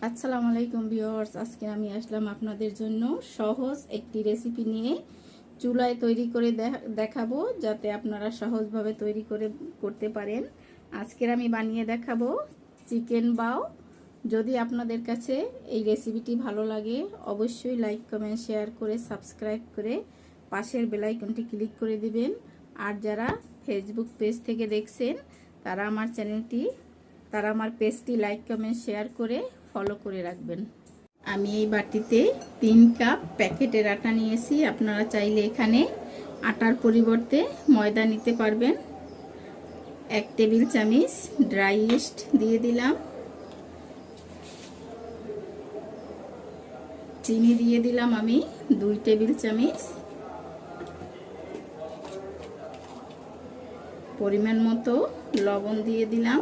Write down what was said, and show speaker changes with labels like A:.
A: আসসালামু আলাইকুম ভিউয়ার্স, আজকে আমি আসলাম আপনাদের জন্য সহজ একটি রেসিপি নিয়ে। চুলায় তৈরি করে দেখাবো যাতে আপনারা সহজভাবে তৈরি করতে পারেন। আজকের আমি বানিয়ে দেখাবো চিকেন বাও। যদি আপনাদের কাছে এই রেসিপিটি ভালো লাগে অবশ্যই লাইক কমেন্ট শেয়ার করে সাবস্ক্রাইব করে পাশের বেল আইকনটি ক্লিক করে দিবেন। আর যারা ফেসবুক পেজ থেকে দেখছেন তারা আমার পেজটি লাইক কমেন্ট শেয়ার করে ফলো করে রাখবেন। আমি এই বাটিতে 3 কাপ প্যাকেটের আটা নিয়েছি। আপনারা চাইলে এখানে আটার পরিবর্তে ময়দা নিতে পারবেন। 1 টেবিল চামচ ড্রাই ইস্ট দিয়ে দিলাম। চিনি দিয়ে দিলাম আমি 2 টেবিল চামচ। পরিমাণ মতো লবণ দিয়ে দিলাম